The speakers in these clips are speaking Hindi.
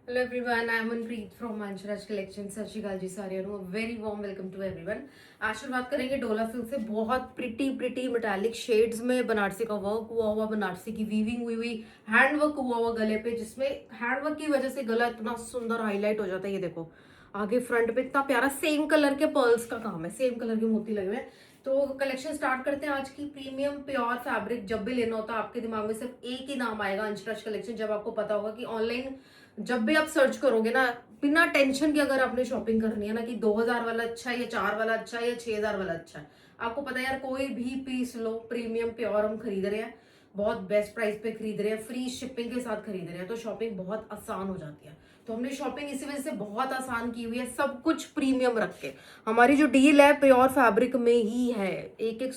Hello everyone, I am Manpreet from Manchuraj Collection. सत श्री अकाल जी सारिਆਂ ਨੂੰ very warm welcome to everyone. आज शुरुआत करेंगे डोला सिल्क से। बहुत प्रिटी मेटालिक शेड्स में बनारसी का वर्क हुआ हुआ, बनारसी की वीविंग हुई हैंड वर्क हुआ हुआ गले पे, जिसमें हैंड वर्क की वजह से गला इतना सुंदर हाईलाइट हो जाता है। ये देखो आगे फ्रंट पे इतना प्यारा सेम कलर के पर्ल्स का काम है, सेम कलर के मोती लगे हुए हैं। तो कलेक्शन स्टार्ट करते हैं आज की। प्रीमियम प्योर फैब्रिक जब भी लेना होता है आपके दिमाग में सिर्फ एक ही नाम आएगा, अंशराज कलेक्शन। जब आपको पता होगा कि ऑनलाइन जब भी आप सर्च करोगे ना, बिना टेंशन के अगर आपने शॉपिंग करनी है ना, कि 2000 वाला अच्छा है या 4 वाला अच्छा है या 6000 वाला अच्छा है, आपको पता है यार कोई भी पीस लो, प्रीमियम प्योर हम खरीद रहे हैं, बहुत बेस्ट प्राइस पे खरीद रहे हैं, फ्री शिपिंग के साथ खरीद रहे हैं, तो शॉपिंग बहुत आसान हो जाती है। तो हमने शॉपिंग इसी वजह से बहुत आसान की हुई है, सब कुछ प्रीमियम रख के। हमारी जो डील है प्योर फैब्रिक में ही है। एक एक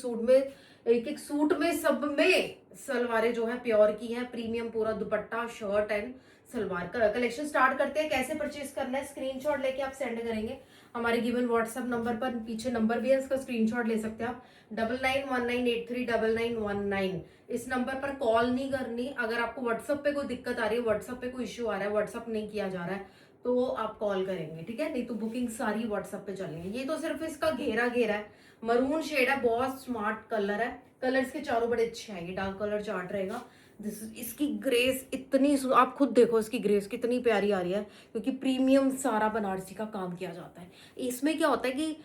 सूट में सब में सलवारें जो है प्योर की है, प्रीमियम पूरा दुपट्टा शर्ट एंड सलवार का। कलेक्शन स्टार्ट करते हैं। कैसे परचेज करना है, स्क्रीनशॉट लेके आप सेंड करेंगे हमारे गिवन व्हाट्सएप नंबर पर। पीछे नंबर भी है, इसका स्क्रीनशॉट ले सकते हैं आप। 9919839919। इस नंबर पर कॉल नहीं करनी। अगर आपको व्हाट्सएप पे कोई दिक्कत आ रही है, व्हाट्सएप पे कोई इश्यू आ रहा है, व्हाट्सएप नहीं किया जा रहा है, तो आप कॉल करेंगे, ठीक है। नहीं तो बुकिंग सारी व्हाट्सएप पे चलेंगे। ये तो सिर्फ इसका घेरा घेरा है, मरून शेड है, बहुत स्मार्ट कलर है। कलर्स के चारों बड़े अच्छे हैं। ये डार्क कलर चार्ट रहेगा। इसकी ग्रेस इतनी आप खुद देखो, इसकी ग्रेस कितनी प्यारी आ रही है, क्योंकि प्रीमियम सारा बनारसी का काम किया जाता है। इसमें क्या होता है कि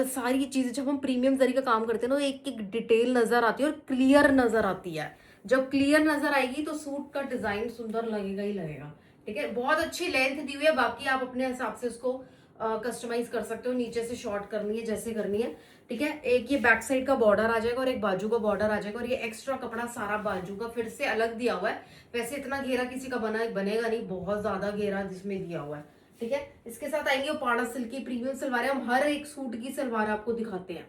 सारी चीजें जब हम प्रीमियम जरी का काम करते हैं ना, एक एक डिटेल नजर आती है और क्लियर नजर आती है। जब क्लियर नजर आएगी तो सूट का डिजाइन सुंदर लगेगा ही लगेगा, ठीक है। बहुत अच्छी लेंथ दी हुई है, बाकी आप अपने हिसाब से इसको कस्टमाइज कर सकते हो। नीचे से शॉर्ट करनी है जैसे करनी है, ठीक है। एक ये बैक साइड का बॉर्डर आ जाएगा और एक बाजू का बॉर्डर आ जाएगा, और ये एक्स्ट्रा कपड़ा सारा बाजू का फिर से अलग दिया हुआ है। वैसे इतना घेरा किसी का बनेगा नहीं, बहुत ज्यादा घेरा जिसमें दिया हुआ है, ठीक है। इसके साथ आएंगे पाड़ा सिल्क की प्रीमियम सलवारें। हम हर एक सूट की सलवार आपको दिखाते हैं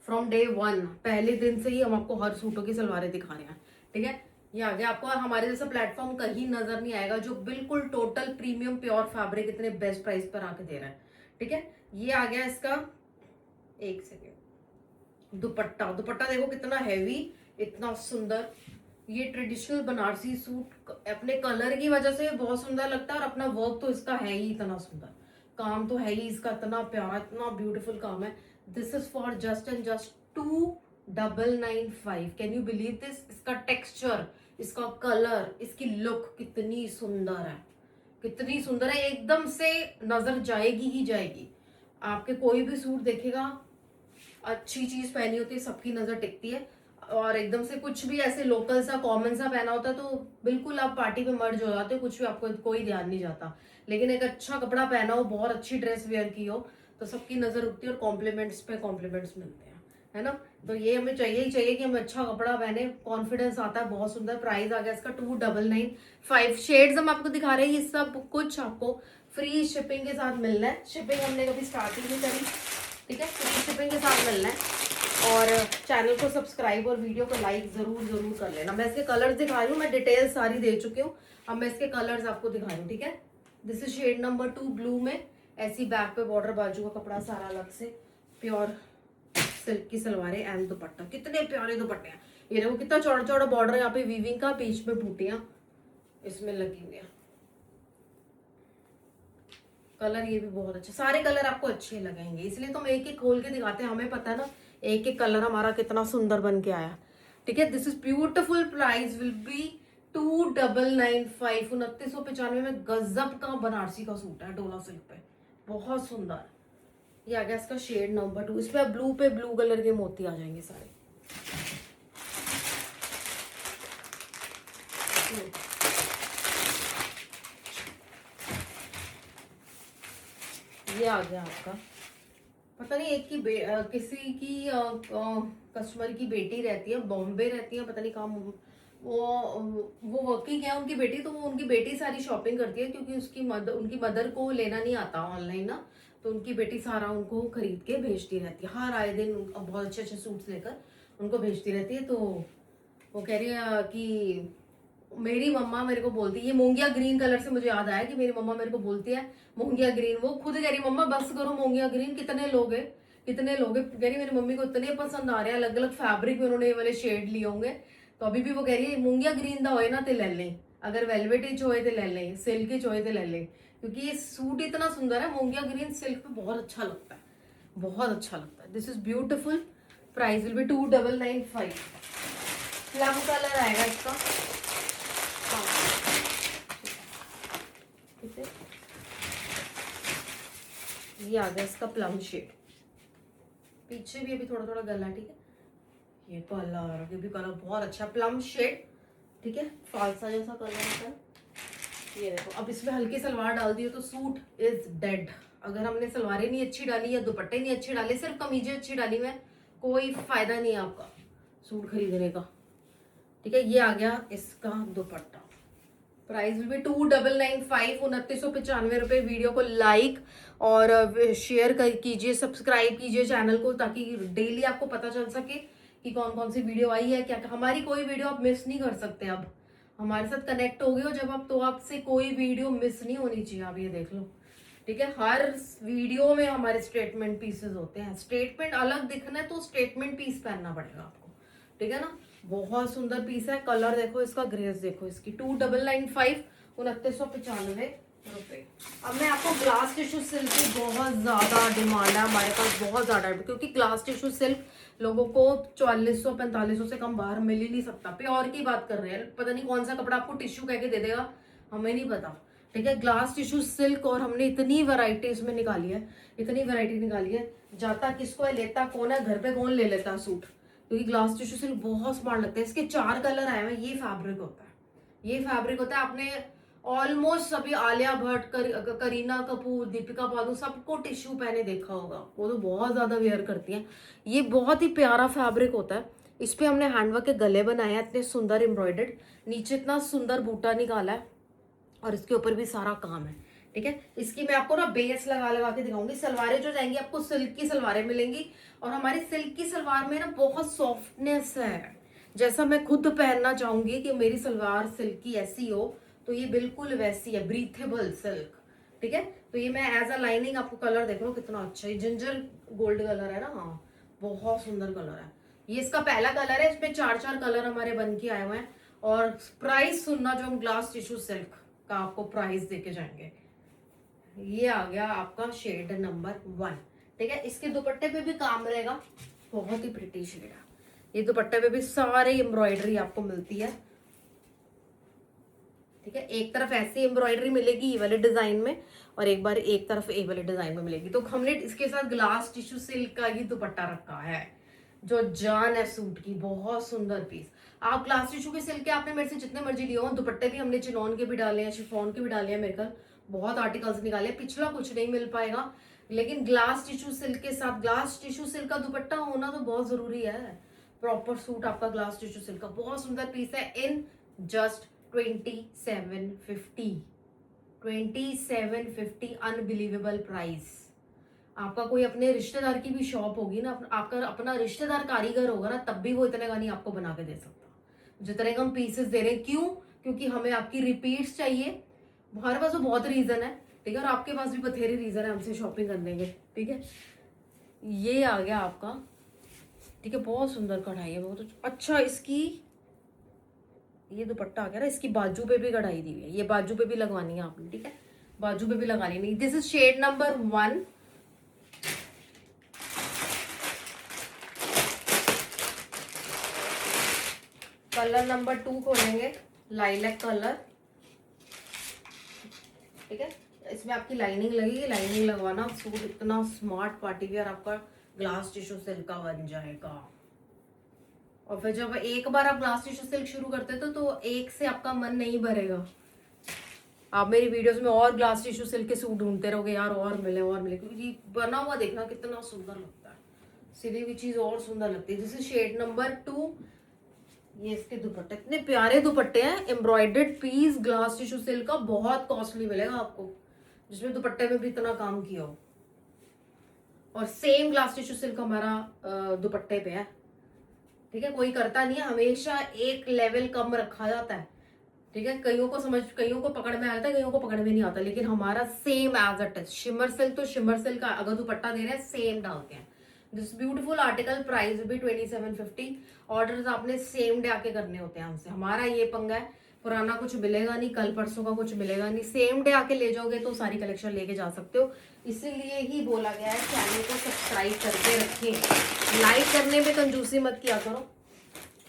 फ्रॉम डे वन। पहले दिन से ही हम आपको हर सूटों की सलवारें दिखा रहे हैं, ठीक है। ये आगे आपको हमारे जैसा प्लेटफॉर्म कहीं नजर नहीं आएगा जो बिल्कुल टोटल प्रीमियम प्योर फैब्रिक इतने बेस्ट प्राइस पर आके दे रहा है, ठीक है। ये आ गया इसका, एक सेकेंड, दुपट्टा। दुपट्टा देखो कितना हैवी, इतना सुंदर। ये ट्रेडिशनल बनारसी सूट अपने कलर की वजह से बहुत सुंदर लगता है, और अपना वर्क तो इसका है ही इतना सुंदर, काम तो है ही इसका इतना प्यारा, इतना ब्यूटीफुल काम है। This is for just and just 2995। Can you believe this. इसका टेक्सचर, इसका कलर, इसकी लुक कितनी सुंदर है, कितनी सुंदर है, एकदम से नजर जाएगी ही जाएगी। आपके कोई भी सूट देखेगा, अच्छी चीज पहनी होती है सबकी नजर टिकती है, और एकदम से कुछ भी ऐसे लोकल सा कॉमन सा पहना होता है तो बिल्कुल आप पार्टी में मर्ज हो जाते हो, कुछ भी आपको कोई ध्यान नहीं जाता। लेकिन एक अच्छा कपड़ा पहना हो, बहुत अच्छी ड्रेस वेयर की हो, तो सबकी नजर रुकती है और कॉम्प्लीमेंट्स पे कॉम्प्लीमेंट्स मिलते हैं, है ना। तो ये हमें चाहिए ही चाहिए कि हम अच्छा कपड़ा पहने, कॉन्फिडेंस आता है। बहुत सुंदर प्राइस आ गया इसका 2995। शेड्स हम आपको दिखा रहे हैं, ये सब कुछ आपको फ्री शिपिंग के साथ मिलना है। शिपिंग हमने कभी स्टार्ट ही नहीं करी, ठीक है, शिपिंग के साथ मिलना है। और चैनल को सब्सक्राइब और वीडियो को लाइक जरूर जरूर कर लेना। मैं इसके कलर्स दिखा रही हूँ, मैं डिटेल्स सारी दे चुकी हूँ, अब मैं इसके कलर्स आपको दिखा रही हूँ, ठीक है। This is shade number 2 blue में। ऐसी बैक पे बॉर्डर, बाजू का कपड़ा सारा अलग से, प्योर सिल्क की सलवारें एंड दुपट्टा। कितने प्यारे दुपट्टे हैं। ये देखो कितना चौड़ा चौड़ा बॉर्डर है, यहाँ पे वीविंग का, बीच में बूटियां इसमें लगी हुई है। कलर ये भी बहुत अच्छा, सारे कलर आपको अच्छे लगेंगे, इसलिए तो हम एक एक खोल के दिखाते हैं। हमें पता है ना एक एक कलर हमारा कितना सुंदर बन के आया, ठीक है। This is beautiful. Price will be 2995। 2995 में गजब का बनारसी का सूट है डोला सिल्क पे, बहुत सुंदर। ये आ गया इसका शेड नंबर 2। इस पे ब्लू पे ब्लू कलर के मोती आ जाएंगे सारे। ये आ गया आपका, पता नहीं एक की किसी की कस्टमर की बेटी रहती है, बॉम्बे रहती है, पता नहीं कहाँ, वो वर्किंग है उनकी बेटी, तो वो उनकी बेटी सारी शॉपिंग करती है, क्योंकि उनकी मदर को लेना नहीं आता ऑनलाइन ना, तो उनकी बेटी सारा उनको खरीद के भेजती रहती है, हर आए दिन बहुत अच्छे अच्छे सूट्स लेकर उनको भेजती रहती है। तो वो कह रही है कि मेरी मम्मा मेरे को बोलती है, ये मोंगिया ग्रीन कलर से मुझे याद आया कि मेरी मम्मा मेरे को बोलती है मोंगिया ग्रीन। वो खुद कह रही मम्मा बस करो मोंगिया ग्रीन, कितने लोग है, कितने लोग है। कह रही मेरी मम्मी को इतने पसंद आ रहे हैं, अलग अलग फैब्रिक में उन्होंने ये वाले शेड लिए होंगे, तो अभी भी वो कह रही है मोंगिया ग्रीन दा होए ना ते ले लें। अगर वेलवेटी चाहिए तो ले लें, सिल्की चाहिए तो ले लें, क्योंकि ये सूट इतना सुंदर है, मोंगिया ग्रीन सिल्क पे बहुत अच्छा लगता है, बहुत अच्छा लगता है। This is beautiful, price will be 2995। Plum colour आएगा इसका, हाँ ठीक है, ये आ गया इसका प्लम शेड, पीछे भी अभी थोड़ा थोड़ा गला, ठीक है। ये कलर, ये भी कलर बहुत अच्छा प्लम शेड, ठीक है, फालसा जैसा कलर होता है। ये देखो, अब इसमें हल्की सलवार डाल दी हो तो सूट इज डेड। अगर हमने सलवारें नहीं अच्छी डाली या दुपट्टे नहीं अच्छे डाले, सिर्फ कमीजें अच्छी डाली में कोई फायदा नहीं है आपका सूट खरीदने का, ठीक है। ये आ गया इसका दुपट्टा, प्राइस विल बी 2995, 2995 रुपये। वीडियो को लाइक और शेयर कीजिए, सब्सक्राइब कीजिए चैनल को, ताकि डेली आपको पता चल सके कि कौन कौन सी वीडियो आई है, क्या हमारी कोई वीडियो आप मिस नहीं कर सकते। अब हमारे साथ कनेक्ट हो गए हो जब आप, तो आपसे कोई वीडियो मिस नहीं होनी चाहिए। आप ये देख लो, ठीक है, हर वीडियो में हमारे स्टेटमेंट पीसेस होते हैं। स्टेटमेंट अलग दिखना है तो स्टेटमेंट पीस पहनना पड़ेगा आपको, ठीक है ना। बहुत सुंदर पीस है, कलर देखो इसका, ग्रेस देखो इसकी, 2995, 2995 रुपए। अब मैं आपको ग्लास टिश्यू सिल्क की बहुत ज्यादा डिमांड है हमारे पास, बहुत ज्यादा, क्योंकि ग्लास टिश्यू सिल्क लोगों को 4400-4500 से कम बाहर मिल ही नहीं सकता। प्योर की बात कर रहे हैं, पता नहीं कौन सा कपड़ा आपको टिश्यू कह के दे देगा, हमें नहीं पता, ठीक है। ग्लास टिश्यू सिल्क, और हमने इतनी वैरायटी इसमें निकाली है, इतनी वैरायटी निकाली है, जाता किसको है, लेता कौन है, घर पे कौन ले लेता है सूट, क्योंकि ग्लास टिश्यू सिल्क बहुत स्मार्ट लगता है। इसके 4 कलर आए हुए, ये फैब्रिक होता है, ये फैब्रिक होता है। आपने ऑलमोस्ट सभी आलिया भट्ट, करीना कपूर, दीपिका पादुकोण सबको टिश्यू पहने देखा होगा, वो तो बहुत ज्यादा वेयर करती हैं। ये बहुत ही प्यारा फैब्रिक होता है। इस पे हमने हैंडवर्क के गले बनाए हैं, इतने सुंदर एम्ब्रॉयडर्ड, नीचे इतना सुंदर बूटा निकाला है, और इसके ऊपर भी सारा काम है, ठीक है। इसकी मैं आपको ना बेस लगा लगा के दिखाऊंगी। सलवारें जो जाएंगी आपको सिल्क की सलवारें मिलेंगी, और हमारी सिल्क की सलवार में ना बहुत सॉफ्टनेस है, जैसा मैं खुद पहनना चाहूंगी कि मेरी सलवार सिल्क की ऐसी हो, तो ये बिल्कुल वैसी है, ब्रीथेबल सिल्क, ठीक है। तो ये मैं एज अ लाइनिंग, आपको कलर देख लो कितना अच्छा है, जिंजर गोल्ड कलर है ना, हाँ बहुत सुंदर कलर है। ये इसका पहला कलर है, इसमें 4-4 कलर हमारे बन के आए हुए हैं। और प्राइस सुनना, जो हम ग्लास टिश्यू सिल्क का आपको प्राइस देके जाएंगे। ये आ गया आपका शेड नंबर 1, ठीक है। इसके दुपट्टे पे भी काम रहेगा, बहुत ही प्रिटी शेड है। ये दुपट्टे पे भी सारे एम्ब्रॉयडरी आपको मिलती है, ठीक है। एक तरफ ऐसी एम्ब्रॉयडरी मिलेगी ये वाले डिजाइन में, और एक बार एक तरफ ए वाले डिजाइन में मिलेगी। तो हमने इसके साथ ग्लास टिश्यू सिल्क का ही दुपट्टा रखा है, जो जान है सूट की, बहुत सुंदर पीस। आप ग्लास टिश्यू के सिल्क के आपने मेरे से जितने मर्जी लिए हो, दुपट्टे भी हमने चिनॉन के भी डाले हैं, शिफॉन के भी डाले हैं, मेरे कल बहुत आर्टिकल्स निकाले। पिछला कुछ नहीं मिल पाएगा, लेकिन ग्लास टिश्यू सिल्क के साथ ग्लास टिश्यू सिल्क का दुपट्टा होना तो बहुत जरूरी है। प्रॉपर सूट आपका ग्लास टिश्यू सिल्क का, बहुत सुंदर पीस है, इन जस्ट 2750, 2750, अनबिलीवेबल प्राइस। आपका कोई अपने रिश्तेदार की भी शॉप होगी ना, आपका अपना रिश्तेदार कारीगर होगा ना, तब भी वो इतने का नहीं आपको बना के दे सकता जितने का हम पीसेस दे रहे हैं। क्यों? क्योंकि हमें आपकी रिपीट्स चाहिए। हमारे पास तो बहुत रीजन है, ठीक है, और आपके पास भी बथेरे रीजन है हमसे शॉपिंग करने के, ठीक है। ये आ गया आपका, ठीक है, बहुत सुंदर कढ़ाई है, बहुत अच्छा। इसकी ये दुपट्टा आ गया ना, इसकी बाजू पे भी कढ़ाई दी हुई है, ये बाजू पे भी लगवानी है आपने, ठीक है, बाजू पे भी लगानी नहीं। This is shade number 1, colour number 2 खोलेंगे, लाइलैक कलर, ठीक है। इसमें आपकी लाइनिंग लगेगी, लाइनिंग लगवाना, सूट इतना स्मार्ट पार्टी वेयर आपका ग्लास टिश्यू सिल्क का बन जाएगा। और फिर जब एक बार आप ग्लास टिश्यू सिल्क शुरू करते तो एक से आपका मन नहीं भरेगा, आप मेरी वीडियोस में और ग्लास टिश्यू सिल्क के सूट ढूंढते रहोगे, यार और मिले और मिले, क्योंकि बना हुआ देखना कितना सुंदर लगता है, सिली हुई चीज और सुंदर लगती है। जैसे शेड नंबर 2, ये इसके दुपट्टे, इतने प्यारे दुपट्टे हैं, embroidered piece glass tissue silk का, बहुत कॉस्टली मिलेगा आपको, जिसमें दुपट्टे में भी इतना काम किया हो। और सेम ग्लास टिश्यू सिल्क हमारा दुपट्टे पे है, ठीक है, कोई करता नहीं है, हमेशा एक लेवल कम रखा जाता है, ठीक है। कईयों को पकड़ में आता है, कईयों को पकड़ में नहीं आता, लेकिन हमारा same as it is. Shimmer silk तो शिमर सिल्क का अगर दुपट्टा दे रहे हैं सेम डालते हैं। दिस ब्यूटीफुल आर्टिकल, प्राइस भी 2750। ऑर्डर्स आपने सेम डे आके करने होते हैं हमसे, हमारा ये पंगा है, पुराना कुछ मिलेगा नहीं, कल परसों का कुछ मिलेगा नहीं, सेम डे आके ले जाओगे तो सारी कलेक्शन लेके जा सकते हो। इसीलिए ही बोला गया है चैनल को सब्सक्राइब करके रखें। लाइक करने में कंजूसी मत किया करो,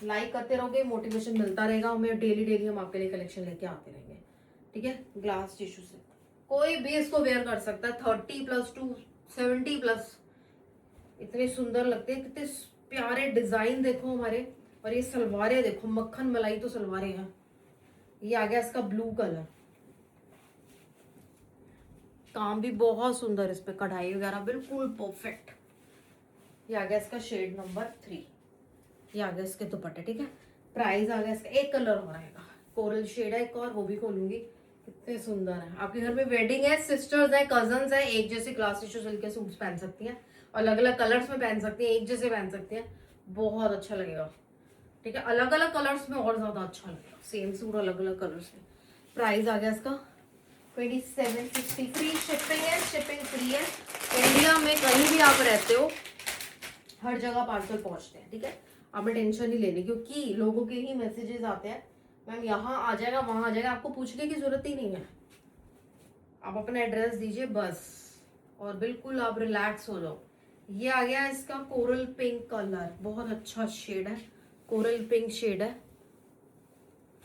लाइक करते रहोगे मोटिवेशन मिलता रहेगा हमें, डेली डेली हम आपके लिए कलेक्शन लेके आते रहेंगे। ठीक है, ग्लास टिश्यू से कोई भी इसको वेयर कर सकता है, 30+ टू 70+। इतने सुंदर लगते हैं, कितने प्यारे डिजाइन देखो हमारे। और ये सलवारें देखो, मक्खन मलाई तो सलवारें हैं। ये आ गया इसका ब्लू कलर, काम भी बहुत सुंदर, इस पे कढ़ाई वगैरह बिल्कुल परफेक्ट। ये आ गया इसका शेड नंबर 3। ये आ गया इसके दुपट्टे। ठीक है, प्राइस आ गया इसका, एक कलर हो रहेगा, कोरल शेड है एक और, वो भी खोलूंगी। कितने सुंदर है, आपके घर में वेडिंग है, सिस्टर्स है, कजन्स है, एक जैसे ग्लास टिश्यू सिल्क के सूट्स पहन सकती हैं, और अलग अलग कलर्स में पहन सकती हैं, एक जैसे पहन सकती हैं, बहुत अच्छा लगेगा। ठीक है, अलग अलग कलर्स में और ज्यादा अच्छा लगेगा, सेम सूट अलग अलग कलर्स में। प्राइस आ गया इसका 2750, फ्री शिपिंग है, शिपिंग फ्री है। इंडिया में कहीं भी आप रहते हो हर जगह पार्सल पहुंचते हैं। ठीक है, आपने टेंशन नहीं लेनी, क्योंकि लोगों के ही मैसेजेस आते हैं मैम यहाँ आ जाएगा वहां आ जाएगा, आपको पूछने की जरूरत ही नहीं है। आप अपना एड्रेस दीजिए बस, और बिल्कुल आप रिलैक्स हो जाओ। ये आ गया इसका कोरल पिंक कलर, बहुत अच्छा शेड है, कोरल पिंक शेड है।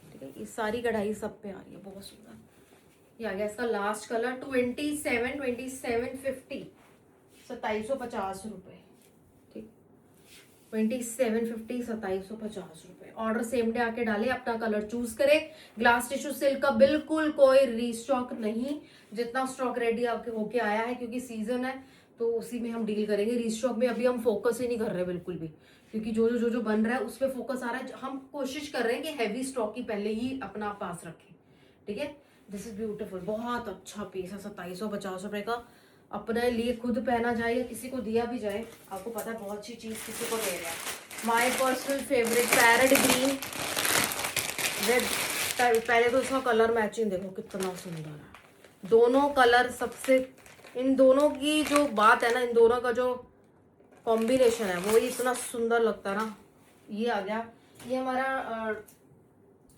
ठीक है, ये सारी कढ़ाई सब पे आ रही है, बहुत सुंदर। ये आ गया इसका लास्ट कलर, 2750, 2750 रुपए। ठीक, 2750, 2750 रुपए। ऑर्डर सेम डे आके डाले, अपना कलर चूज करे। ग्लास टिश्यू सिल्क का बिल्कुल कोई रीस्टॉक नहीं, जितना स्टॉक रेडी आपके होके आया है, क्योंकि सीजन है तो उसी में हम डील करेंगे। रीस्टॉक में अभी हम फोकस ही नहीं कर रहे बिल्कुल भी, क्योंकि जो बन रहा है उस पर फोकस आ रहा है। हम कोशिश कर रहे हैं कि हैवी स्टॉक ही पहले ही अपना पास रखें। ठीक है, दिस इज ब्यूटीफुल, बहुत अच्छा पीस है, 2750 रुपए का। अपने लिए खुद पहना जाए या किसी को दिया भी जाए, आपको पता है बहुत अच्छी चीज किसी को दे रहे हैं। My personal favourite parrot green red, पहले तो इसका कलर मैचिंग देखो कितना सुंदर है, दोनों कलर सबसे, इन दोनों की जो बात है ना, इन दोनों का जो कॉम्बिनेशन है वो ही इतना सुंदर लगता है ना। ये आ गया, ये हमारा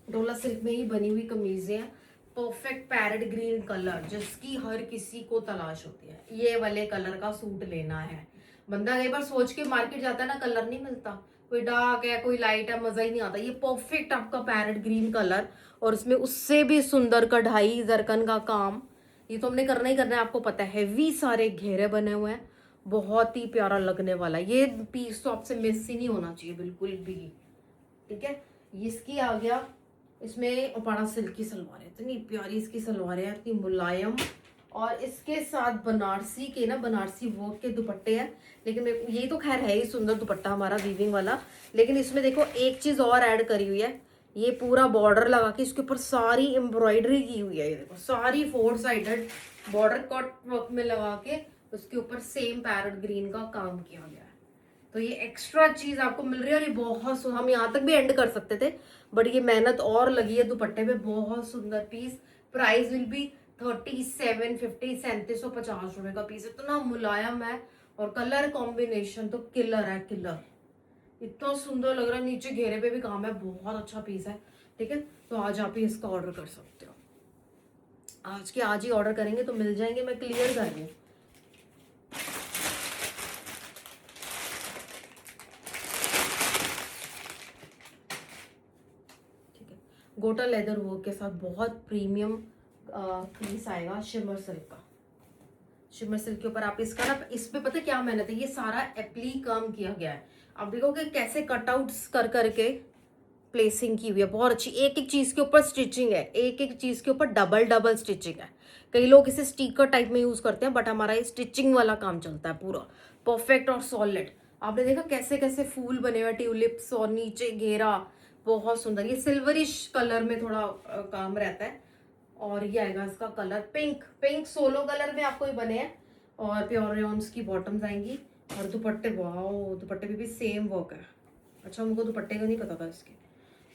डोला सिल्क में ही बनी हुई कमीजें हैं, परफेक्ट पैरेट ग्रीन कलर, जिसकी हर किसी को तलाश होती है। ये वाले कलर का सूट लेना है, बंदा कई बार सोच के मार्केट जाता है ना, कलर नहीं मिलता, कोई डार्क है कोई लाइट है, मजा ही नहीं आता। ये परफेक्ट आपका पैरेट ग्रीन कलर, और उसमें उससे भी सुंदर कढ़ाई, जरकन का काम, ये तो हमने करना ही करना है, आपको पता है। हेवी सारे घेरे बने हुए हैं, बहुत ही प्यारा लगने वाला। ये पीस तो आपसे मिस ही नहीं होना चाहिए बिल्कुल भी। ठीक है, इसकी आ गया, इसमें उपाड़ा सिल्क की सलवार है, इतनी प्यारी इसकी सलवार है, इतनी मुलायम। और इसके साथ बनारसी के ना, बनारसी वर्क के दुपट्टे हैं। लेकिन ये तो खैर है ही सुंदर दुपट्टा हमारा वीविंग वाला, लेकिन इसमें देखो एक चीज और ऐड करी हुई है, ये पूरा बॉर्डर लगा के इसके ऊपर सारी एम्ब्रॉयडरी की हुई है। ये देखो सारी 4 साइडेड बॉर्डर कट वर्क में लगा के उसके ऊपर सेम पैरेट ग्रीन का काम किया गया है। तो ये एक्स्ट्रा चीज आपको मिल रही है, और ये बहुत हम यहाँ तक भी एंड कर सकते थे, बट ये मेहनत और लगी है दुपट्टे पे, बहुत सुंदर पीस। प्राइस विल बी 3750, 3750 रुपए का पीस, इतना मुलायम है, और कलर कॉम्बिनेशन तो किलर है, किलर, इतना सुंदर लग रहा है। नीचे घेरे पे भी काम है, बहुत अच्छा पीस है। ठीक है, तो आज आप ही इसका ऑर्डर कर सकते हो, आज के आज ही ऑर्डर करेंगे तो मिल जाएंगे, मैं क्लियर कर रही हूँ। गोटा लेदर वर्क के साथ बहुत प्रीमियम पीस आएगा, शिमर सिल्क का। शिमर सिल्क के ऊपर आप इसका ना, इस पे पता क्या मेहनत है, ये सारा एप्ली काम किया गया है। आप देखोगे कैसे कटआउट्स कर करके प्लेसिंग की हुई है, बहुत अच्छी। एक एक चीज के ऊपर स्टिचिंग है, एक एक चीज के ऊपर डबल डबल स्टिचिंग है। कई लोग इसे स्टिकर टाइप में यूज करते हैं, बट हमारा ये स्टिचिंग वाला काम चलता है, पूरा परफेक्ट और सॉलिड। आपने देखा कैसे कैसे फूल बने हुए, ट्यूलिप्स, और नीचे घेरा, बहुत सुंदर। ये सिल्वरिश कलर में थोड़ा काम रहता है। और ये आएगा इसका colour pink, pink solo colour में आपको ये बने हैं, और प्योर रेयॉन्स की बॉटम्स आएंगी। और दुपट्टे, वाओ, दुपट्टे पे भी सेम वर्क है। अच्छा, हमको दुपट्टे का नहीं पता था, इसके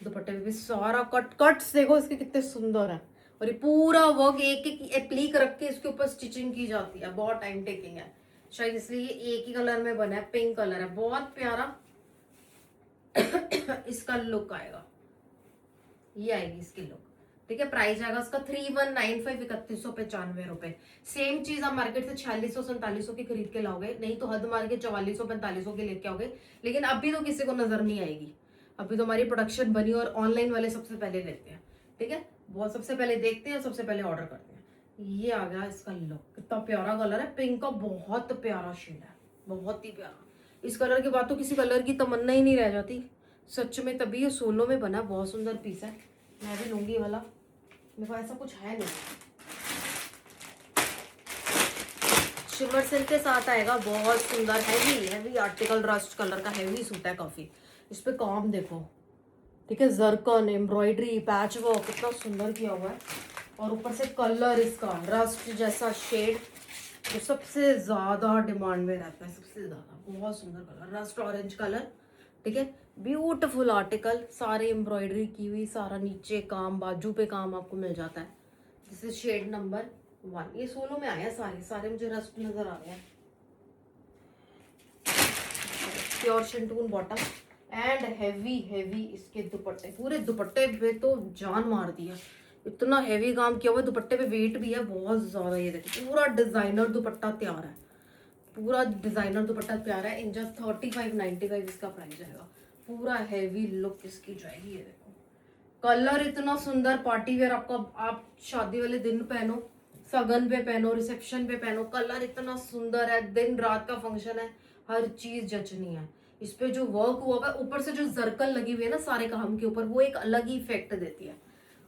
दुपट्टे पे भी सारा कट्स देखो इसके कितने सुंदर है। और ये पूरा वर्क एक एक एप्लीक रख के इसके ऊपर स्टिचिंग की जाती है, बहुत टाइम टेकिंग है, शायद इसलिए ये एक ही कलर में बना है, पिंक कलर है, बहुत प्यारा इसका लुक आएगा। ये आएगी इसकी लुक, ठीक है। प्राइस आएगा उसका 3195, 3195 रुपए। सेम चीज आप मार्केट से 4600 4700 की खरीद के लाओगे, नहीं तो हद मार के 4400 4500 की लेके आओगे, लेकिन अभी तो किसी को नजर नहीं आएगी। अभी तो हमारी प्रोडक्शन बनी और ऑनलाइन वाले सबसे पहले लेते हैं, ठीक है। बहुत सबसे पहले देखते हैं और सबसे पहले ऑर्डर करते हैं। ये आ गया इसका लुक, कितना प्यारा कलर है, पिंक का बहुत प्यारा शेड है, बहुत ही प्यारा। इस कलर के बाद तो किसी कलर की तमन्ना ही नहीं रह जाती सच में। तभी ये सोलो में बना, बहुत सुंदर पीस है। मैं भी लूंगी वाला, मेरे पास ऐसा कुछ है नहीं। शिमर सिल्क के साथ आएगा, बहुत सुंदर heavy heavy article, rust colour का हैवी सूट है काफी। इस पे काम देखो, ठीक है, जरकन एम्ब्रॉयडरी पैच वर्क कितना सुंदर किया हुआ है। और ऊपर से कलर इसका रस्ट जैसा शेड जो सबसे ज्यादा डिमांड में रहता है, सबसे ज्यादा बहुत सुंदर कलर, रस्ट ऑरेंज कलर, ठीक है। ब्यूटीफुल आर्टिकल, सारे एम्ब्रॉयडरी की हुई, सारा नीचे काम, बाजू पे काम आपको मिल जाता है। This is shade number 1। ये सोलो में आया, सारे सारे मुझे रस्ट नजर आ रहे हैं। Pure shantoon bottom and heavy heavy इसके दुपट्टे, पूरे दुपट्टे पे तो जान मार दिया, इतना हैवी काम किया हुआ। दुपट्टे पे वेट भी है बहुत ज्यादा। ये देखिए पूरा डिजाइनर दुपट्टा तैयार है, पूरा डिजाइनर दुपट्टा तैयार है। इन जस्ट 3595 इसका प्राइस आएगा। पूरा हैवी लुक इसकी जाएगी। ये देखो कलर इतना सुंदर, पार्टी वेयर आपको, आप शादी वाले दिन पहनो, सगन पे पहनो, रिसेप्शन पे पहनो, कलर इतना सुंदर है। दिन रात का फंक्शन है, हर चीज जचनी है। इस पे जो वर्क हुआ है, ऊपर से जो जरकन लगी हुई है ना सारे काम के ऊपर, वो एक अलग ही इफेक्ट देती है।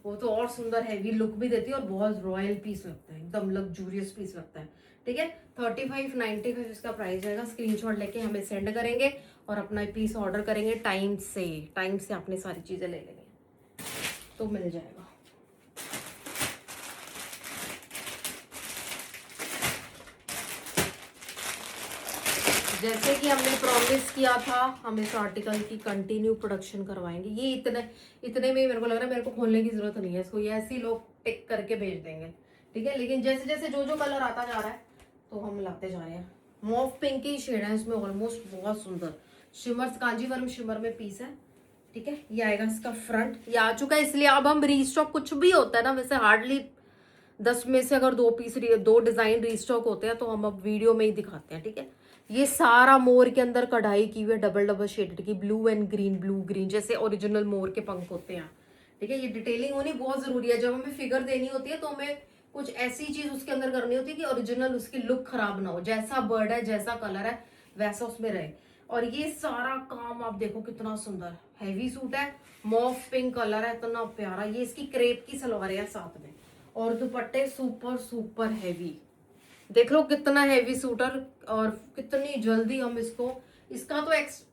वो तो और सुंदर हैवी लुक भी देती है और बहुत रॉयल पीस लगता है, एकदम लग्जूरियस पीस लगता है, ठीक है। 3595 इसका प्राइस रहेगा। स्क्रीनशॉट लेके हमें सेंड करेंगे और अपना पीस ऑर्डर करेंगे। टाइम से आपने सारी चीजें ले लेंगे तो मिल जाएगा। जैसे कि हमने प्रॉमिस किया था, हम इस आर्टिकल की कंटिन्यू प्रोडक्शन करवाएंगे। ये इतने में ही मेरे को लग रहा है, मेरे को खोलने की जरूरत नहीं है इसको, ये ऐसे ही लोग टिक करके भेज देंगे, ठीक है। लेकिन जैसे जैसे जो कलर आता जा रहा है तो हम लाते जा रहे हैं। मॉव पिंक की शेड है इसमें, ऑलमोस्ट बहुत सुंदर शिमर, कांजीवरम शिमर में पीस है, ठीक है। ये आएगा इसका फ्रंट, ये आ चुका है, इसलिए अब हम रीस्टॉक, कुछ भी होता है ना, वैसे हार्डली 10 में से अगर 2 डिजाइन रीस्टॉक होते हैं तो हम अब वीडियो में ही दिखाते हैं, ठीक है। ये सारा मोर के अंदर कढ़ाई की हुई है, डबल शेडेड की, blue and green, blue green, जैसे ओरिजिनल मोर के पंख होते हैं, ठीक है। ये डिटेलिंग होनी बहुत जरूरी है। जब हमें फिगर देनी होती है तो हमें कुछ ऐसी चीज उसके अंदर करनी होती है कि ओरिजिनल उसकी लुक खराब ना हो, जैसा बर्ड है जैसा कलर है वैसा उसमें रहे। और ये सारा काम आप देखो कितना सुंदर हैवी सूट है, मॉव पिंक कलर है, इतना प्यारा। ये इसकी क्रेप की सलवार है साथ में, और दुपट्टे सुपर सुपर हैवी, देख लो कितना हैवी सूटर। और कितनी जल्दी हम इसका तो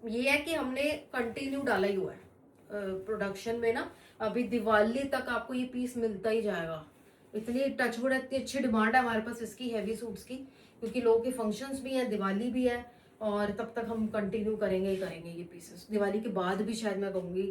ये है कि हमने कंटिन्यू डाला ही हुआ है प्रोडक्शन में ना। अभी दिवाली तक आपको ये पीस मिलता ही जाएगा। इतनी टचवुड है, इतनी अच्छी डिमांड है हमारे पास इसकी हैवी सूट्स की, क्योंकि लोगों के फंक्शंस भी हैं, दिवाली भी है, और तब तक हम कंटिन्यू करेंगे ही करेंगे ये पीसेस। दिवाली के बाद भी शायद मैं कहूँगी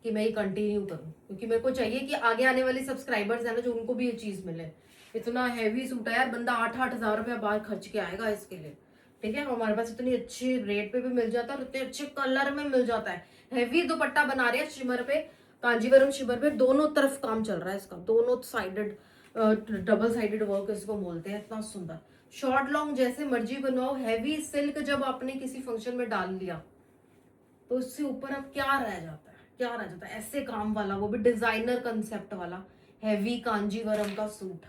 कि मैं ये कंटिन्यू करूँ, क्योंकि मेरे को चाहिए कि आगे आने वाले सब्सक्राइबर्स है ना, जो उनको भी ये चीज मिले। इतना हैवी सूट है यार, बंदा 8-8 हज़ार रुपया बाहर खर्च के आएगा इसके लिए, ठीक है। हमारे पास इतनी अच्छी रेट पे भी मिल जाता है और इतने अच्छे कलर में मिल जाता है। हैवी दुपट्टा बना रहे हैं शिमर पे, कांजीवरम शिमर पे, दोनों तरफ काम चल रहा है इसका, दोनों साइडेड डबल साइडेड वर्क इसको बोलते हैं। इतना सुंदर, शॉर्ट लॉन्ग जैसे मर्जी बनवाओ। हैवी सिल्क जब आपने किसी फंक्शन में डाल लिया तो उससे ऊपर अब क्या रह जाता है, क्या रह जाता है। ऐसे काम वाला, वो भी डिजाइनर कंसेप्ट वाला हैवी कांजीवरम का सूट,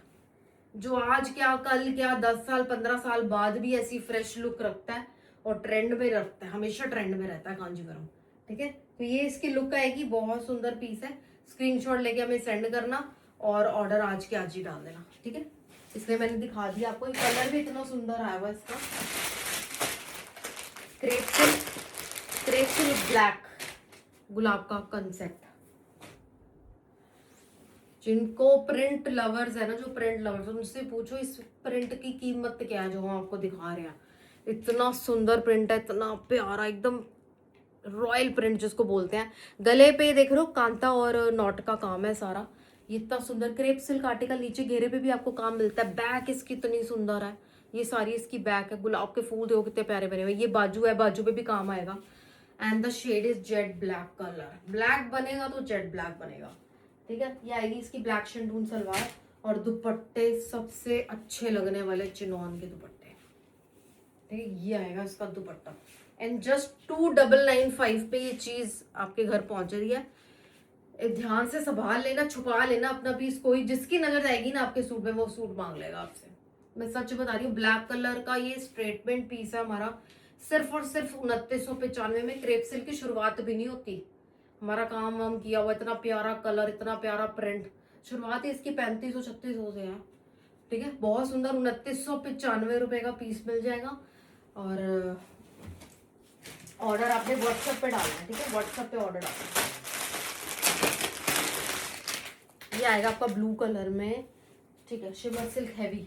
जो आज क्या कल क्या 10 साल 15 साल बाद भी ऐसी फ्रेश लुक रखता है और ट्रेंड में रखता है, हमेशा ट्रेंड में रहता है कांजीवरम, ठीक है। तो ये इसकी लुक आएगी, बहुत सुंदर पीस है। स्क्रीनशॉट लेके हमें सेंड करना और ऑर्डर आज के आज ही डाल देना, ठीक है। इसलिए मैंने दिखा दिया आपको। कलर भी इतना सुंदर आया हुआ इसका, क्रेप सिल्क ब्लैक, गुलाब का कंसेप्ट। जिनको प्रिंट लवर्स है ना, जो प्रिंट लवर्स, उनसे पूछो इस प्रिंट की कीमत क्या है जो हम आपको दिखा रहे हैं। इतना सुंदर प्रिंट है, इतना प्यारा, एकदम रॉयल प्रिंट जिसको बोलते हैं। गले पे देख रहे हो कांता और नॉट का काम है सारा। ये इतना सुंदर क्रेप सिल्क आर्टिकल, नीचे घेरे पे भी आपको काम मिलता है। बैक इसकी इतनी सुंदर है, ये सारी इसकी बैक है, गुलाब के फूल देखो कितने प्यारे बने हुए। ये बाजू है, बाजू पे भी काम आएगा। And the shade is jet black colour, black बनेगा तो जेट ब्लैक बनेगा, ठीक है। ये आएगी इसकी ब्लैक शेंटून सलवार, और दुपट्टे सबसे अच्छे लगने वाले चिनॉन के दुपट्टे, ठीक है। ये आएगा इसका दुपट्टा, एंड जस्ट 2995 पे ये चीज आपके घर पहुंच रही है। ध्यान से संभाल लेना, छुपा लेना अपना पीस, कोई जिसकी नजर आएगी ना आपके सूट में वो सूट मांग लेगा आपसे, मैं सच बता रही हूँ। ब्लैक कलर का ये स्ट्रेटमेंट पीस है हमारा, सिर्फ और सिर्फ 2995 में। क्रेप सिल्क की शुरुआत भी नहीं होती, हमारा काम वाम किया हुआ, इतना प्यारा कलर, इतना प्यारा प्रिंट। शुरुआत ही इसकी 3500-3600 से है, ठीक है। बहुत सुंदर 2995 रुपए का पीस मिल जाएगा। और ऑर्डर आपने व्हाट्सएप पे डालना है, ठीक है, व्हाट्सएप पे ऑर्डर डालना है। ये आएगा आपका ब्लू कलर में, ठीक है, शिमर सिल्क हैवी।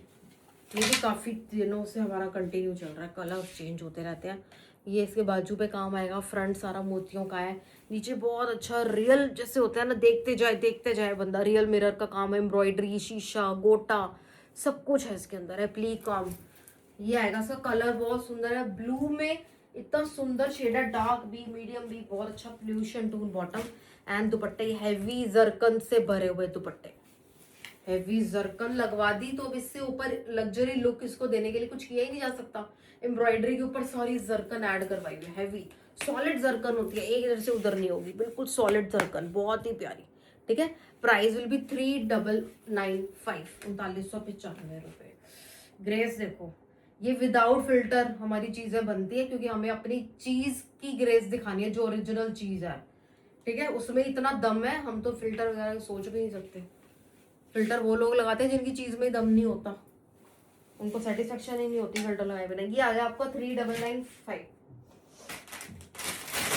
ये भी काफी दिनों से हमारा कंटिन्यू चल रहा है, कलर चेंज होते रहते हैं। ये इसके बाजू पे काम आएगा, फ्रंट सारा मोतियों का है, नीचे बहुत अच्छा रियल जैसे होता है ना, देखते जाए बंदा, रियल मिरर का काम है, एम्ब्रॉयडरी, शीशा, गोटा, सब कुछ है इसके अंदर, है प्ली काम। ये आएगा, इसका कलर बहुत सुंदर है, ब्लू में इतना सुंदर शेड है, डार्क भी मीडियम भी, बहुत अच्छा प्लूशन टून बॉटम। एंड दुपट्टे हैवी जरकन से भरे हुए दुपट्टे, हैवी जरकन लगवा दी तो अब इससे ऊपर लग्जरी लुक इसको देने के लिए कुछ किया ही नहीं जा सकता। एम्ब्रॉयडरी के ऊपर सारी जरकन ऐड करवाई हुई, हैवी सॉलिड जरकन होती है, एक इधर से उधर नहीं होगी, बिल्कुल सॉलिड जरकन, बहुत ही प्यारी, ठीक है। प्राइस विल बी 3995, 3995 रुपए। ग्रेस देखो, ये विदाउट फिल्टर हमारी चीजें बनती है, क्योंकि हमें अपनी चीज की ग्रेस दिखानी है, जो ओरिजिनल चीज है, ठीक है। उसमें इतना दम है, हम तो फिल्टर वगैरह सोच भी नहीं सकते। फिल्टर वो लोग लगाते हैं जिनकी चीज में दम नहीं होता, उनको सेटिस्फेक्शन ही नहीं होती फिल्टर लगाए बिना। ये आ गया आपको 3995।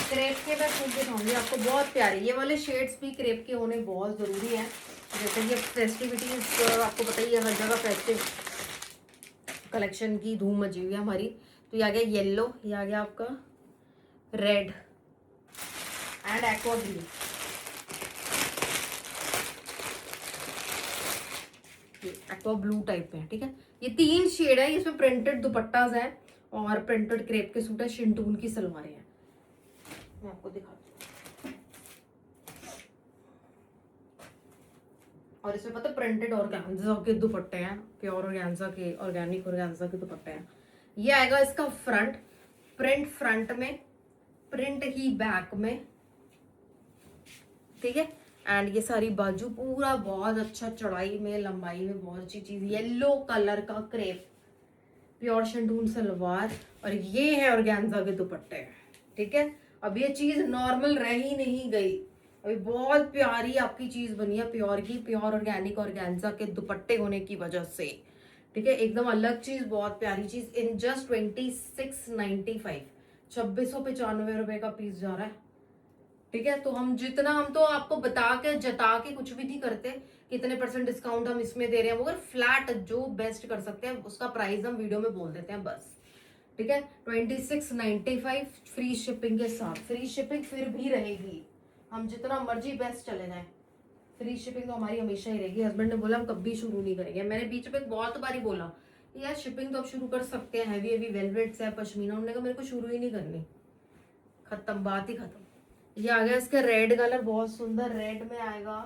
क्रेप के मैं सूट दिखाऊंगी आपको, बहुत प्यारे ये वाले शेड्स भी क्रेप के होने बहुत जरूरी है। जैसे ये फेस्टिविटीज, आपको पता ही है हर जगह फेस्टिव कलेक्शन की धूम मची हुई है हमारी। तो ये आ गया येलो, ये आ गया आपका red and aqua green. Aqua blue type में, ठीक है। ये 3 शेड है, इसमें प्रिंटेड दुपट्टास हैं और प्रिंटेड क्रेप के सूट है, शिंटून की सलवारें हैं। मैं आपको दिखाती हूँ, और इसमें पता प्रिंटेड ऑर्गेन्जा के दुपट्टे हैं, प्योर ऑर्गेन्जा के, ऑर्गेनिक ऑर्गेन्जा के दुपट्टे हैं। ये आएगा इसका फ्रंट, प्रिंट फ्रंट में, प्रिंट ही बैक में, ठीक है। एंड ये सारी बाजू पूरा बहुत अच्छा चौड़ाई में, लंबाई में बहुत अच्छी चीज, येलो कलर का क्रेप, प्योर शिंटून सलवार, और ये है ऑर्गेन्जा के दुपट्टे, ठीक है। अब ये चीज नॉर्मल रह ही नहीं गई, अभी बहुत प्यारी आपकी चीज बनी है, प्योर की, प्योर ऑर्गेनिक ऑर्गेन्जा के दुपट्टे होने की वजह से, ठीक है। एकदम अलग चीज, बहुत प्यारी चीज, इन जस्ट 2695, 2695 रुपए का पीस जा रहा है, ठीक है। तो हम तो आपको बता के जता के कुछ भी नहीं करते, कितने % डिस्काउंट हम इसमें दे रहे हैं, मगर फ्लैट जो बेस्ट कर सकते हैं उसका प्राइस हम वीडियो में बोल देते हैं बस, ठीक है। 2695 फ्री शिपिंग के साथ, फ्री शिपिंग फिर भी रहेगी, हम जितना मर्जी बेस्ट चले जाए, फ्री शिपिंग तो हमारी हमेशा ही रहेगी। हस्बैंड ने बोला हम कभी शुरू नहीं करेंगे, मैंने बीच में बहुत बारी बोला यार शिपिंग तो अब शुरू कर सकते हैं, हैवी हैवी वेलवेट्स है, पश्मीना, उन्होंने कहा मेरे को शुरू ही नहीं करनी, खत्म, बात ही खत्म। ये आ गया इसका रेड कलर, बहुत सुंदर रेड में आएगा,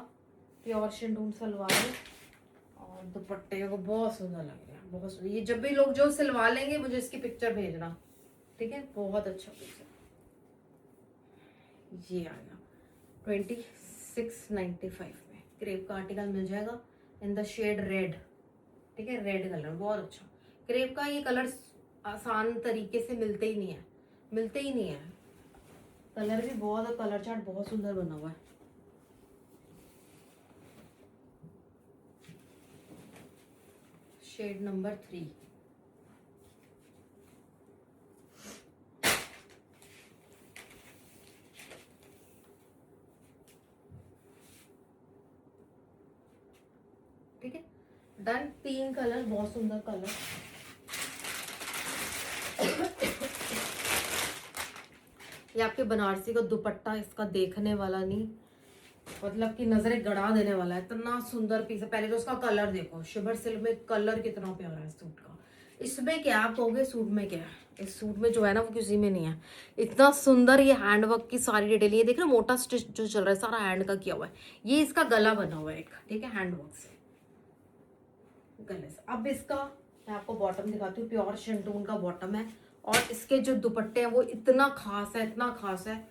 प्योर शिंटून सलवार, और दुपट्टे को बहुत सुंदर लग रहा है, बहुत सुंदर। ये जब भी लोग जो सिलवा लेंगे मुझे इसकी पिक्चर भेजना, ठीक है, बहुत अच्छा पीस है। ये आ गया 2695 में, क्रेप का आर्टिकल मिल जाएगा इन द शेड रेड, ठीक है, रेड कलर बहुत अच्छा। क्रेप का ये कलर आसान तरीके से मिलते ही नहीं है, कलर भी बहुत, कलर चार्ट बहुत सुंदर बना हुआ है। शेड नंबर 3, ठीक है, डन। 3 कलर, बहुत सुंदर कलर। ये आपके बनारसी का दुपट्टा, इसका देखने वाला नहीं, मतलब कि नजरें गड़ा देने वाला है, इतना सुंदर पीस है। पहले तो उसका कलर देखो, शिमर सिल्क में कलर कितना प्यारा है सूट का। इसमें क्या आप कहोगे सूट में क्या है, इस सूट में जो है ना वो किसी में नहीं है। इतना सुंदर ये हैंडवर्क की सारी डिटेल, ये देख रहे हो मोटा स्टिच जो चल रहा है सारा हैंड का किया हुआ है। ये इसका गला बना हुआ है एक, ठीक है, हैंडवर्क से गले से। अब इसका मैं आपको बॉटम दिखाती हूँ, प्योर शिंटून का बॉटम है और इसके जो दुपट्टे हैं वो इतना खास है, इतना खास है।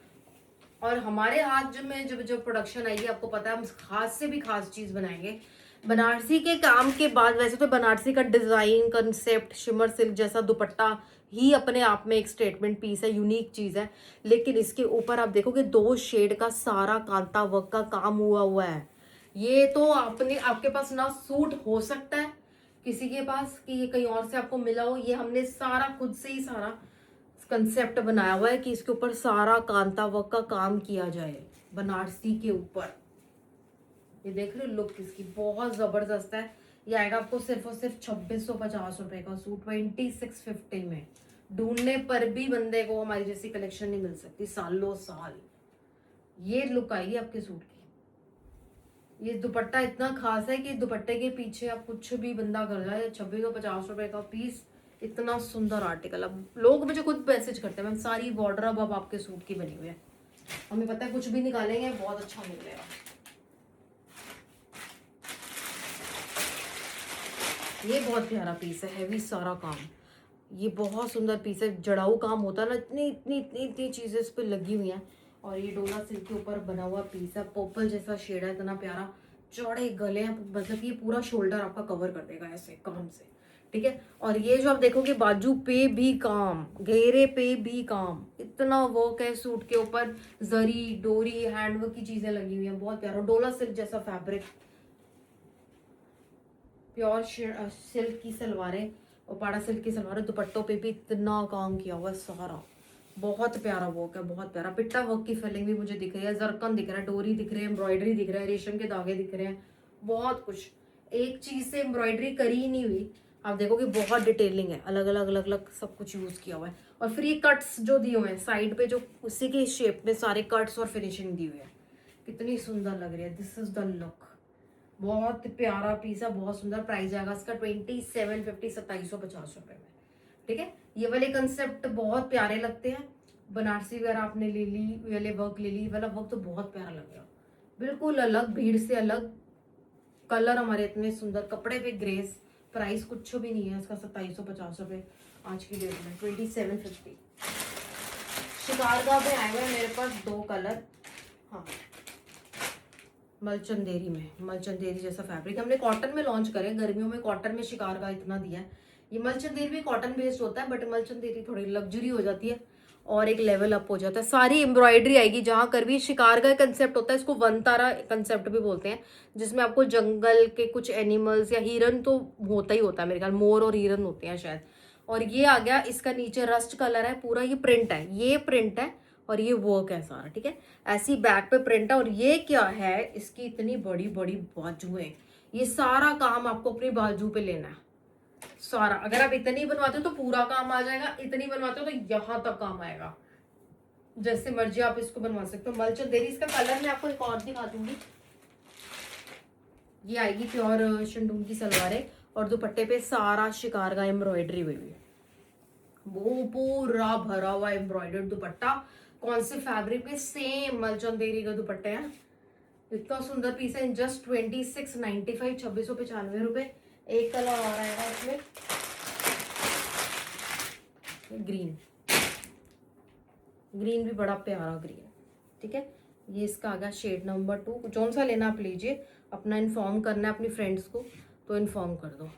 और हमारे हाथ में जब प्रोडक्शन आएगी आपको पता है हम खास से भी खास चीज बनाएंगे। बनारसी के काम के बाद वैसे तो बनारसी का डिजाइन कंसेप्ट शिमर सिल्क जैसा दुपट्टा ही अपने आप में एक स्टेटमेंट पीस है, यूनिक चीज है। लेकिन इसके ऊपर आप देखोगे 2 शेड का सारा कांता वर्क का काम हुआ है। ये तो आपके पास ना सूट हो सकता है किसी के पास कि ये कहीं और से आपको मिला हो, ये हमने सारा खुद से ही सारा कंसेप्ट बनाया हुआ है कि इसके ऊपर सारा कांता वर्क का काम किया जाए बनारसी के ऊपर। ये देख रहे हो लुक इसकी बहुत जबरदस्त है। ये आएगा आपको सिर्फ और सिर्फ 2650 रुपए का सूट, 2650 में। ढूंढने पर भी बंदे को हमारी जैसी कलेक्शन नहीं मिल सकती सालों साल। ये लुक आएगी आपके सूट की। ये दुपट्टा इतना खास है कि दुपट्टे के पीछे आप कुछ भी बंदा कर जाए, 2650 रुपए का पीस, इतना सुंदर आर्टिकल। अब लोग मुझे खुद मैसेज करते हैं मैम सारी वार्डरोब अब आपके सूट की बनी हुई है। हमें पता है कुछ भी निकालेंगे बहुत अच्छा मिलेगा। ये बहुत प्यारा पीस है, हैवी सारा काम, ये बहुत सुंदर पीस है। जड़ाऊ काम होता है ना, इतनी इतनी इतनी इतनी चीजें इस पर लगी हुई हैं। और ये डोला सिल्क के ऊपर बना हुआ पीस है, पर्पल जैसा शेड है, इतना प्यारा। चौड़े गले हैं, मतलब ये पूरा शोल्डर आपका कवर कर देगा ऐसे काम से, ठीक है। और ये जो आप देखोगे बाजू पे भी काम, घेरे पे भी काम, इतना वर्क है सूट के ऊपर। जरी डोरी हैंडवर्क की चीजें लगी हुई हैं, बहुत प्यारा। डोला सिल्क जैसा फैब्रिक, प्योर सिल्क की सलवारें और पाड़ा सिल्क की सलवारें, दुपट्टों पे भी इतना काम किया हुआ है सारा, बहुत प्यारा वर्क है, बहुत प्यारा। पिट्टा वर्क की फिलिंग भी मुझे दिख रही है, जरकन दिख रहा है, डोरी दिख रही है, एम्ब्रॉयडरी दिख रहा है, रेशम के धागे दिख रहे हैं, बहुत कुछ। एक चीज से एम्ब्रॉयडरी करी ही नहीं हुई, आप देखोगे बहुत डिटेलिंग है, अलग अलग अलग अलग सब कुछ यूज किया हुआ है। और फ्री कट्स जो दिए हुए हैं साइड पे, जो उसी के शेप में सारे कट्स और फिनिशिंग दी हुई है, कितनी सुंदर लग रही है। दिस इज द लुक, बहुत प्यारा पीस है, बहुत सुंदर। प्राइस आएगा इसका 2750, 2750 रुपए में, ठीक है। ये वाले कंसेप्ट बहुत प्यारे लगते हैं। बनारसी वगैरह आपने ले ली, वाले वर्क ले ली, वाला वर्क तो बहुत प्यारा लगेगा, बिल्कुल अलग, भीड़ से अलग। कलर हमारे इतने सुंदर, कपड़े पे ग्रेस। प्राइस कुछ भी नहीं है इसका, 2750 रुपए आज की डेट में, 2750। शिकारगा में आए हुए मेरे पास 2 कलर, हाँ, मलचंदेरी में, मलचंदेरी जैसा फैब्रिक हमने कॉटन में लॉन्च करे, गर्मियों में कॉटन में शिकारगा इतना दिया है। ये मलचंदेरी भी कॉटन बेस्ड होता है, बट मलचंदेरी थोड़ी लग्जरी हो जाती है और एक लेवल अप हो जाता है। सारी एम्ब्रॉयडरी आएगी जहां कर भी। शिकारगा कंसेप्ट होता है, इसको वनतारा कंसेप्ट भी बोलते हैं, जिसमें आपको जंगल के कुछ एनिमल्स या हिरन तो होता ही होता है, मेरे ख्याल मोर और हिरन होते हैं शायद। और ये आ गया, इसका नीचे रस्ट कलर है पूरा, ये प्रिंट है, ये प्रिंट है और ये वर्क है सारा, ठीक है। ऐसी बैक पे प्रिंट है। और ये क्या है, इसकी इतनी बड़ी बड़ी बाजुएं, ये सारा काम आपको अपनी बाजू पे लेना है सारा। अगर आप इतनी बनवाते हो तो पूरा काम आ जाएगा, इतनी बनवाते हो तो यहां तक काम आएगा, जैसे मर्जी आप इसको बनवा सकते हो। मलचंदेरी, इसका कलर मैं आपको एक और दिखा दूंगी। ये आएगी प्योर शिंटून की सलवारें और दुपट्टे पे सारा शिकारगा एम्ब्रॉयडरी हुई है, वो पूरा भरा हुआ एम्ब्रॉयडर्ड दुपट्टा। कौन से फैब्रिक में, सेम मलचंदेरी का दुपट्टे हैं। इतना सुंदर पीस है, जस्ट 2695, 2695 रुपए। एक कलर और आएगा इसमें, ग्रीन, ग्रीन भी बड़ा प्यारा ग्रीन, ठीक है। ये इसका आ गया शेड नंबर 2। कौन सा लेना आप लीजिए, अपना इन्फॉर्म करना है अपनी फ्रेंड्स को तो इन्फॉर्म कर दो,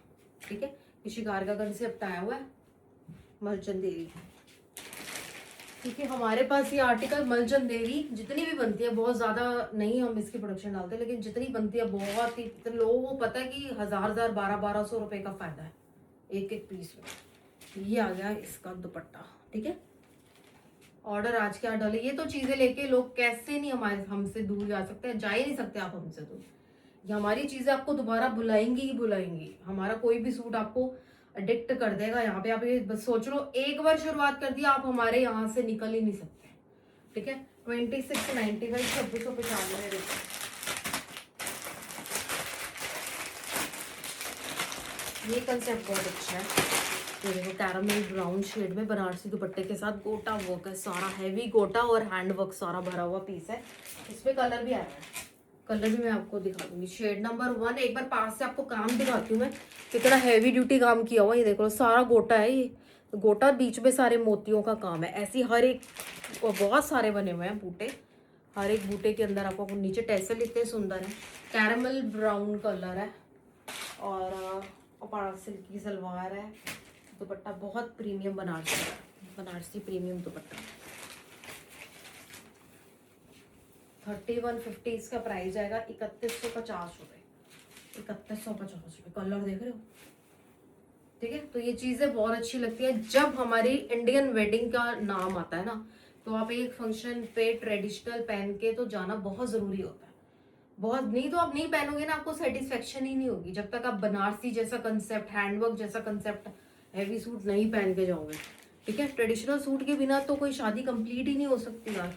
ठीक है। ये शिकार का कंसेप्ट आया हुआ है, मलचंदेरी, ठीक है। हमारे पास ये आर्टिकल मलचंदेरी जितनी भी बनती है, बहुत ज्यादा नहीं हम इसकी प्रोडक्शन डालते, लेकिन जितनी बनती है बहुत ही, लोगों को पता है कि 1000 1200 रुपए का फायदा है एक एक पीस में। ये आ गया इसका दुपट्टा, ठीक है। ऑर्डर आज के 8 डाले। ये तो चीजें लेके लोग कैसे नहीं हमसे दूर जा सकते हैं, जा ही नहीं सकते आप हमसे दूर। ये हमारी चीजें आपको दोबारा बुलाएंगी ही बुलाएंगी। हमारा कोई भी सूट आपको एडिक्ट कर देगा। यहाँ पे आप ये बस सोच लो, एक बार शुरुआत कर दिया आप हमारे यहाँ से निकल ही नहीं सकते, ठीक है। 2695, 2695 रुपए। ये कंसेप्ट बहुत अच्छा है, ये देखो कैरामल ब्राउन शेड में बनारसी दुपट्टे के साथ गोटा वर्क है, सारा हैवी गोटा और हैंड वर्क सारा भरा हुआ पीस है। इसमें कलर भी आ रहा है, कलर भी मैं आपको दिखा दूंगी। शेड नंबर 1, एक बार पास से आपको काम दिखाती हूँ मैं, कितना हैवी ड्यूटी काम किया हुआ। ये देखो सारा गोटा है, ये गोटा बीच में सारे मोतियों का काम है। ऐसी हर एक बहुत सारे बने हुए हैं बूटे, हर एक बूटे के अंदर आपको नीचे टैसल इतने सुंदर है। कैरामल ब्राउन कलर है और पारा सिल्क की सलवार है। दुपट्टा बहुत प्रीमियम बनारसी प्रीमियम दुपट्टा। 3150 इसका प्राइस आएगा 3150 रुपये, 3150 रुपये। कलर देख रहे हो, ठीक है। तो ये चीज़ें बहुत अच्छी लगती है जब हमारी इंडियन वेडिंग का नाम आता है ना, तो आप एक फंक्शन पे ट्रेडिशनल पहन के तो जाना बहुत ज़रूरी होता है। बहुत नहीं तो आप नहीं पहनोगे ना, आपको सेटिस्फेक्शन ही नहीं होगी जब तक आप बनारसी जैसा कंसेप्ट, हैंडवर्क जैसा कंसेप्ट, हैवी सूट नहीं पहन के जाओगे, ठीक है। ट्रेडिशनल सूट के बिना तो कोई शादी कंप्लीट ही नहीं हो सकती यार,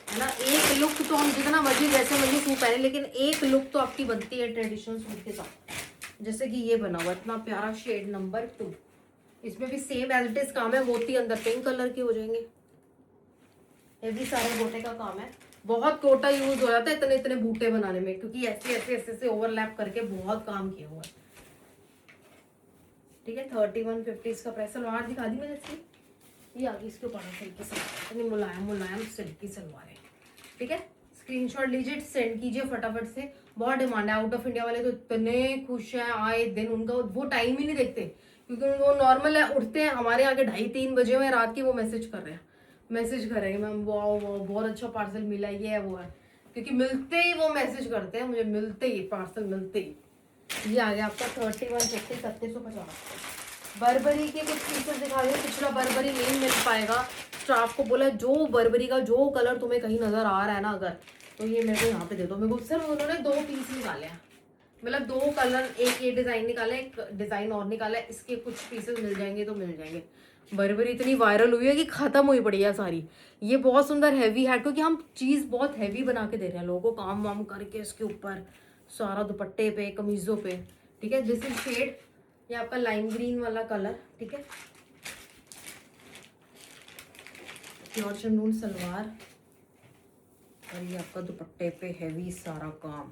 है ना। एक लुक तो हम जितना मर्जी जैसे मर्जी सूट पहने, लेकिन एक लुक तो आपकी बनती है ट्रेडिशनल सूट के साथ। जैसे कि ये बना हुआ इतना प्यारा शेड नंबर 2, इसमें भी सेम एज इट इज काम है। मोती अंदर पिंक कलर के हो जाएंगे, ये भी सारे गोटे का काम है। बहुत गोटा यूज हो जाता है इतने इतने बूटे बनाने में, क्योंकि ऐसे ऐसे ऐसे से ओवरलैप करके बहुत काम किया हुआ है, ठीक है। 3150 का प्राइस। सलवार दिखा दी मैंने इसकी, ये आ गई इसके ऊपर सिल्क की सलवार, इतनी मुलायम मुलायम सिल्क की सलवार है, ठीक है। स्क्रीनशॉट लीजिए, सेंड कीजिए फटाफट से। बहुत डिमांड है, आउट ऑफ इंडिया वाले तो इतने खुश हैं आए दिन, उनका वो टाइम ही नहीं देखते, क्योंकि वो नॉर्मल है, उठते हैं हमारे यहाँ के 2:30-3 बजे हुए रात की, वो मैसेज कर रहे हैं, मैसेज करेंगे मैम वाओ वाओ बहुत अच्छा पार्सल मिला, ये है वो है, क्योंकि मिलते ही वो मैसेज करते हैं मुझे, मिलते ही पार्सल मिलते ही। ये आ गया आपका 3150, 3150। बर्बरी के कुछ पीसेस दिखा रही हूँ, पिछला बर्बरी नहीं मिल पाएगा। स्टाफ को बोला जो बर्बरी का जो कलर तुम्हें कहीं नजर आ रहा है ना अगर, तो ये मेरे को यहाँ पे दे दो। मेरे को सिर्फ उन्होंने 2 पीस निकाले हैं, मतलब 2 कलर, एक ये डिजाइन निकाला, एक डिजाइन और निकाला है, इसके कुछ पीसेस मिल जाएंगे तो मिल जाएंगे। बर्बरी इतनी वायरल हुई है कि खत्म हुई पड़ी है सारी। ये बहुत सुंदर हैवी है, क्योंकि हम चीज बहुत हैवी बना के दे रहे हैं लोगों को, काम वाम करके इसके ऊपर सारा दुपट्टे पे कमीजों पे, ठीक है। दिस इज शेड, ये आपका लाइम ग्रीन वाला कलर, ठीक है। प्योर शनून सलवार और ये आपका दुपट्टे पे हैवी सारा काम,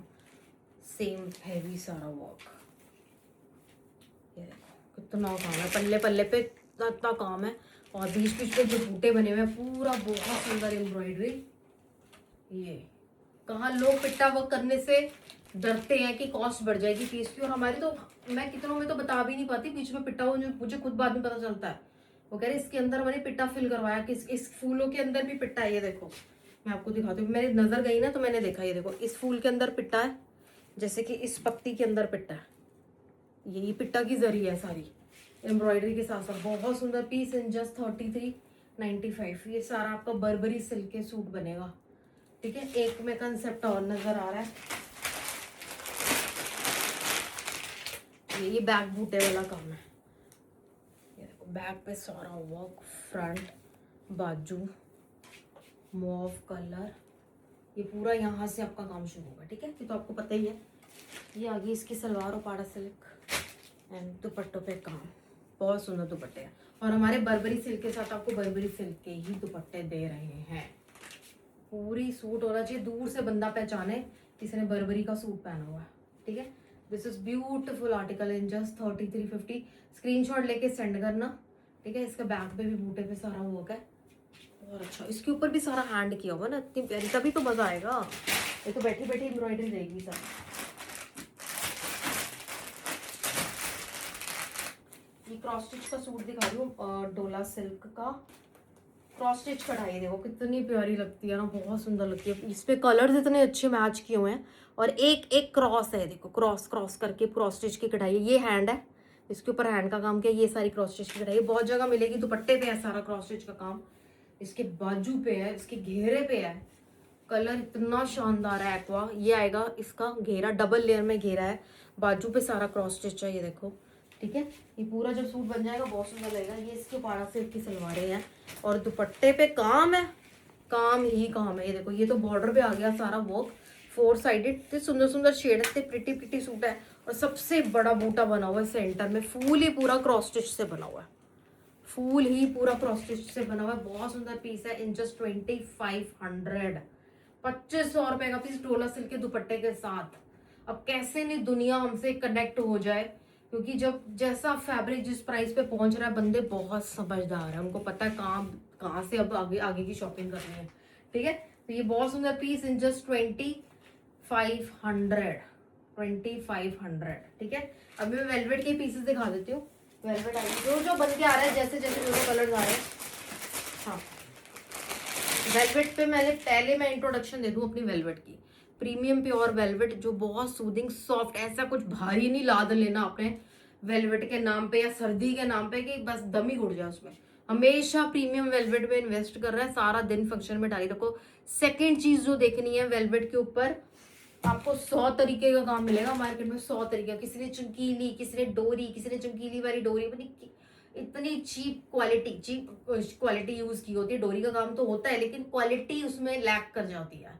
सेम हैवी सारा वर्क। ये देखो कितना काम है, पल्ले पल्ले पे इतना काम है, और बीच बीच में जो बूटे बने हुए हैं पूरा बहुत सुंदर एम्ब्रॉयडरी। ये कहाँ लोग पिट्टा वर्क करने से डरते हैं कि कॉस्ट बढ़ जाएगी पीस की, और हमारी तो मैं कितनों में तो बता भी नहीं पाती, बीच में पिट्टा मुझे खुद बाद में पता चलता है। वो कह रहे इसके अंदर मैंने पिट्टा फिल करवाया कि इस फूलों के अंदर भी पिट्टा है। ये देखो मैं आपको दिखाती हूँ, मेरी नजर गई ना तो मैंने देखा, ये देखो इस फूल के अंदर पिट्टा है, जैसे कि इस पत्ती के अंदर पिट्टा है, यही पिट्टा की जरी है सारी एम्ब्रॉयडरी के साथ साथ। बहुत सुंदर पीस इन जस्ट 3395। ये सारा आपका बर्बरी सिल्क के सूट बनेगा, ठीक है। एक में कंसेप्ट और नजर आ रहा है, ये बैक बूटे वाला काम है। ये देखो बैक पे सारा वर्क, फ्रंट बाजू मॉव कलर, ये पूरा यहाँ से आपका काम शुरू होगा, ठीक है। ये तो आपको पता ही है। ये आ गई इसकी सलवार और पाड़ा सिल्क एंड दुपट्टों पे काम, बहुत सुंदर दुपट्टे हैं। और हमारे बर्बरी सिल्क के साथ आपको बर्बरी सिल्क के ही दुपट्टे दे रहे हैं। पूरी सूट होना चाहिए, दूर से बंदा पहचाने किसी ने बर्बरी का सूट पहना हुआ है, ठीक है। This is beautiful article in just 3350। Screenshot लेके सेंड करना, ठीक है। इसका बैक पे भी बूटे पे सारा वर्क है, और अच्छा इसके ऊपर भी सारा हैंड किया हुआ ना, इतनी प्यारी, तभी तो मजा आएगा। ये तो बैठी बैठी एम्ब्रॉयडरी रहेगी सर। ये क्रॉस स्टिच का सूट दिखा रही हूँ, डोला सिल्क का क्रॉस स्टिच कढ़ाई, देखो कितनी प्यारी लगती है ना, बहुत सुंदर लगती है। इस पे कलर्स इतने अच्छे मैच किए हुए हैं, और एक एक क्रॉस है, देखो क्रॉस क्रॉस करके क्रॉस स्टिच की कढ़ाई। ये हैंड है, इसके ऊपर हैंड का काम किया, ये सारी क्रॉस स्टिच की कढ़ाई बहुत जगह मिलेगी। दुपट्टे पे है सारा क्रॉस स्टिच का काम, इसके बाजू पे है, इसके घेरे पे है। कलर इतना शानदार है एक्वा। ये आएगा इसका घेरा, डबल लेयर में घेरा है, बाजू पे सारा क्रॉस स्टिच है, ये देखो, ठीक है। ये पूरा जब सूट बन जाएगा बहुत सुंदर लगेगा। ये इसके पारा सिल्क की सलवारें हैं, और दुपट्टे पे काम है, काम ही काम है। ये देखो ये तो बॉर्डर पे आ गया सारा वर्क, 4 साइडेड, इतने सुंदर सुंदर शेड है, प्रिटी प्रिटी सूट है। और सबसे बड़ा बूटा बना हुआ है सेंटर में, फूल ही पूरा क्रॉस स्टिच से बना हुआ है, फूल ही पूरा क्रॉस स्टिच से बना हुआ है। बहुत सुंदर पीस है इन जस्ट 2500, 2500 रुपए का पीस डोला सिल्क के दुपट्टे के साथ। अब कैसे नहीं दुनिया हमसे कनेक्ट हो जाए, क्योंकि जब जैसा फैब्रिक जिस प्राइस पे पहुंच रहा है, बंदे बहुत समझदार है, उनको पता है कहाँ से अब आगे आगे की शॉपिंग करनी है। ठीक है, तो ये बहुत सुंदर पीस इन जस्ट 2500। ठीक है, अब मैं वेलवेट के पीसेस दिखा देती हूँ। वेलवेट आई जो जो बन के आ रहा है, जैसे जैसे जो कलर आ रहे हैं। हाँ, वेलवेट पे पहले मैं इंट्रोडक्शन दे दूं अपनी वेलवेट की। प्रीमियम प्योर वेलवेट जो बहुत सूदिंग सॉफ्ट, ऐसा कुछ भारी नहीं लाद लेना आपने वेलवेट के नाम पे या सर्दी के नाम पे कि बस दम ही घुट जाए उसमें। हमेशा प्रीमियम वेलवेट पे इन्वेस्ट कर रहा है, सारा दिन फंक्शन में डाली रखो। सेकेंड चीज जो देखनी है, वेलवेट के ऊपर आपको 100 तरीके का काम मिलेगा मार्केट में, 100 तरीके। किसी ने चमकीली, किसी ने डोरी, किसी ने चमकीली वाली डोरी, पता नहीं इतनी चीप क्वालिटी यूज की होती है। डोरी का काम तो होता है लेकिन क्वालिटी उसमें लैक कर जाती है,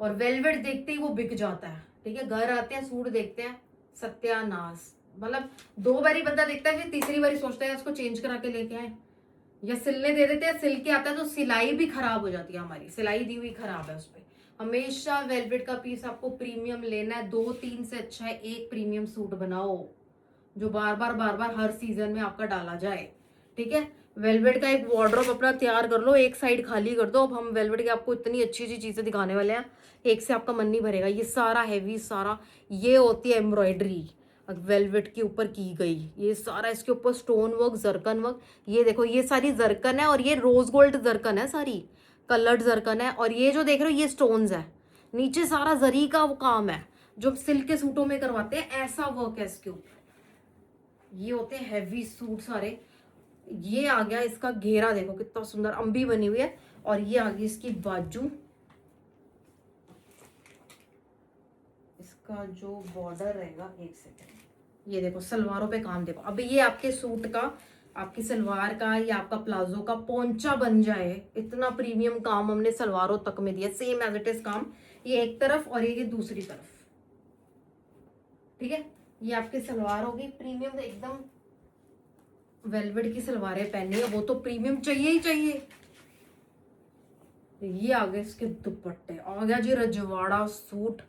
और वेलवेट देखते ही वो बिक जाता है। ठीक है, घर आते हैं सूट देखते हैं, सत्यानाश। मतलब 2 बारी बंदा देखता है, फिर तीसरी बारी सोचता है इसको चेंज करा के लेके आए, या सिलने दे देते हैं, सिल के आता है तो सिलाई भी खराब हो जाती है, हमारी सिलाई दी हुई खराब है उसपे। हमेशा वेलवेट का पीस आपको प्रीमियम लेना है, 2-3 से अच्छा है एक प्रीमियम सूट बनाओ जो बार बार हर सीजन में आपका डाला जाए। ठीक है, वेलवेट का एक वार्डरोब अपना तैयार कर लो, एक साइड खाली कर दो। अब हम वेलवेट के आपको इतनी अच्छी अच्छी चीजें दिखाने वाले हैं, एक से आपका मन नहीं भरेगा। ये सारा हैवी, सारा ये होती है एम्ब्रॉयडरी वेलवेट के ऊपर की गई, ये सारा इसके ऊपर स्टोन वर्क, जरकन वर्क। ये देखो, ये सारी जरकन है और ये रोज गोल्ड जरकन है, सारी कलर्ड जरकन है। और ये जो देख रहे हो ये स्टोन्स है, नीचे सारा जरी का वो काम है जो सिल्क के सूटों में करवाते हैं, ऐसा वर्क है इसके ऊपर। ये होते हैं हैवी सूट सारे। ये आ गया इसका घेरा, देखो कितना सुंदर अंबी बनी हुई है, और ये आ गई इसकी बाजू। इसका जो बॉर्डर रहेगा, एक सेकेंड, ये देखो सलवारों पे काम देखो। अब ये आपके सूट का, आपकी सलवार का या आपका प्लाजो का पोंचा बन जाए, इतना प्रीमियम काम हमने सलवारों तक में दिया, सेम एज इट इज काम, ये एक तरफ और ये दूसरी तरफ। ठीक है, ये आपकी सलवार होगी प्रीमियम एकदम। वेलवेट की सलवारें पहननी है वो तो प्रीमियम चाहिए ही चाहिए। ये आ गए इसके दुपट्टे, आ गया जी रजवाड़ा सूट।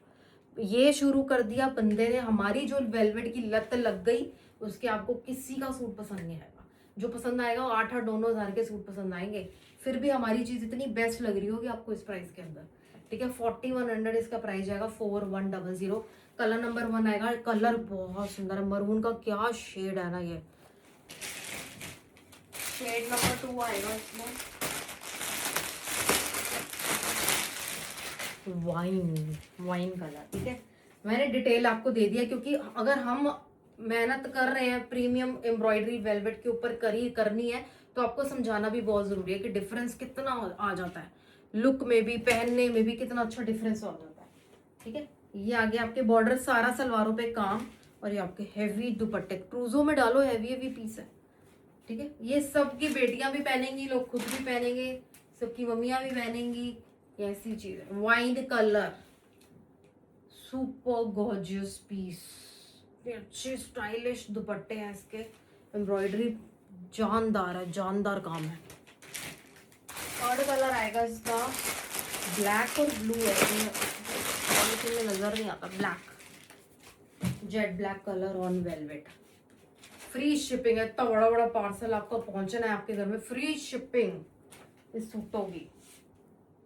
ये शुरू कर दिया बंदे ने, हमारी जो वेलवेट की लत लग गई उसके आपको किसी का सूट पसंद नहीं आएगा। जो पसंद आएगा वो 8-9 हजार के सूट पसंद आएंगे, फिर भी हमारी चीज इतनी बेस्ट लग रही होगी आपको इस प्राइस के अंदर। ठीक है, 4100 इसका प्राइस जाएगा, 4100। कलर नंबर 1 आएगा, कलर बहुत सुंदर है, मरून का क्या शेड है ना, ये शेड नंबर 2 आएगा इसमें, वाइन कलर। ठीक है, मैंने डिटेल आपको दे दिया क्योंकि अगर हम मेहनत कर रहे हैं प्रीमियम एम्ब्रॉयडरी वेलवेट के ऊपर करनी है तो आपको समझाना भी बहुत जरूरी है कि डिफरेंस कितना आ जाता है, लुक में भी, पहनने में भी कितना अच्छा डिफरेंस आ जाता है। ठीक है, ये आगे आपके बॉर्डर, सारा सलवारों पे काम, और ये आपके हैवी दुपट्टे, क्रूजो में डालो, हैवी पीस है। ठीक है, ये सबकी बेटियां भी पहनेंगी, लोग खुद भी पहनेंगे, सबकी मम्मियां भी पहनेंगी, ऐसी चीज है। Wine colour, super gorgeous piece, अच्छे स्टाइलिश दुपट्टे हैं इसके, एम्ब्रॉयडरी जानदार है, जानदार काम है। थर्ड कलर आएगा इसका, ब्लैक और ब्लू है, में नजर नहीं आता, black, jet black colour on velvet. Free shipping है, इतना बड़ा बड़ा पार्सल आपका पहुंचना है आपके घर में, फ्री शिपिंग इस सूटों की।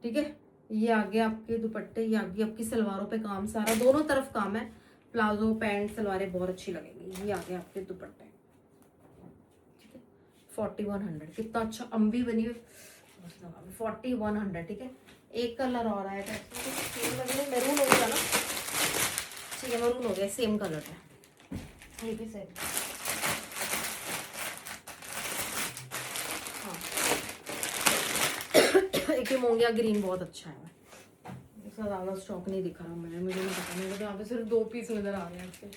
ठीक है, ये आगे आपके दुपट्टे, ये आगे आपकी सलवारों पे काम, सारा दोनों तरफ काम है। प्लाजो, पैंट, सलवारें बहुत अच्छी लगेंगी। ये आगे आपके दुपट्टे। ठीक है, 4100, कितना अच्छा अंबी बनी हुई, 4100। ठीक है, एक कलर और आएगा, मैरून हो गया ना, ठीक है मैरून हो गया, सेम कलर है, ये भी सेम। एक मोंगिया ग्रीन बहुत अच्छा है, इसका ज़्यादा स्टॉक नहीं दिखा रहा मुझे नहीं पता, मेरे को यहाँ पे सिर्फ 2 पीस नजर आ रहे हैं इसके।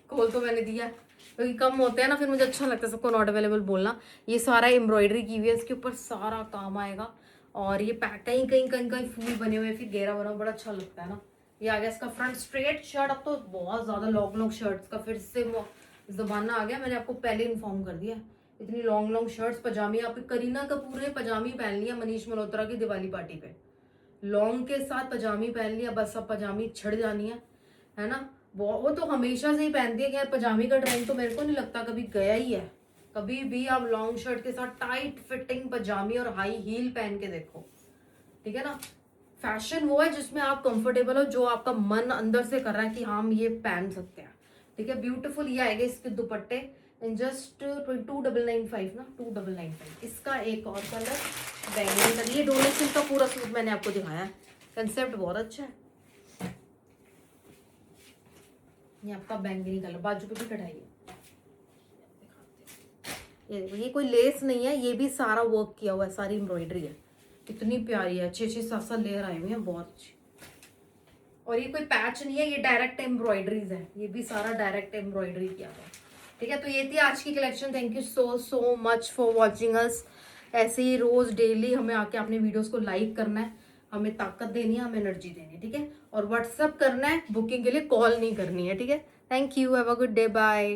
खोल तो मैंने दिया क्योंकि कम होते हैं ना, फिर मुझे अच्छा लगता है सबको नॉट अवेलेबल बोलना। ये सारा एम्ब्रॉयडरी की हुई है, इसके ऊपर सारा काम आएगा, और ये कहीं कहीं फूल बने हुए, फिर घेरा बना, बड़ा अच्छा लगता है ना। ये आ गया इसका फ्रंट स्ट्रेट शर्ट। अब तो बहुत ज्यादा लॉन्ग लॉन्ग शर्ट्स का फिर से जमाना आ गया, मैंने आपको पहले इन्फॉर्म कर दिया। इतनी लॉन्ग लॉन्ग शर्ट्स पजामी, आप करीना कपूर ने पजामी पहन लिया मनीष मल्होत्रा की दिवाली पार्टी पे, लॉन्ग के साथ पजामी पहन लिया, बस अब पजामी छिड़ जानी है ना। वो तो हमेशा से ही पहनती है कि यार पजामी का ट्रेंड तो मेरे को नहीं लगता कभी गया ही है। कभी भी आप लॉन्ग शर्ट के साथ टाइट फिटिंग पजामी और हाई हील पहन के देखो, ठीक है ना। फैशन वो है जिसमें आप कंफर्टेबल हो, जो आपका मन अंदर से कर रहा है कि हम ये पहन सकते हैं, ठीक है। ब्यूटीफुल ये आएगा इसके दुपट्टे इन जस्ट 2995 ना, 2995। इसका एक और कलर बैंगनी कलर, ये डोले सिल्क का पूरा सूट मैंने आपको दिखाया है, कंसेप्ट बहुत अच्छा है। ये आपका बैंगनी कलर, बाजू पे भी कढ़ाई है, ये कोई लेस नहीं है, ये भी सारा वर्क किया हुआ है, सारी एम्ब्रॉयडरी है, इतनी प्यारी है, 6-6-7 लेयर आए हुए हैं, बहुत अच्छी। और ये कोई पैच नहीं है, ये डायरेक्ट एम्ब्रॉयडरीज है, ये भी सारा डायरेक्ट एम्ब्रॉयडरी किया हुआ है, ठीक है। तो ये थी आज की collection. Thank you so much for watching us. ऐसे ही रोज डेली हमें आके अपने वीडियोस को लाइक करना है, हमें ताकत देनी है, हमें एनर्जी देनी है, ठीक है। और व्हाट्सअप करना है, बुकिंग के लिए कॉल नहीं करनी है, ठीक है। Thank you, have a good day, bye.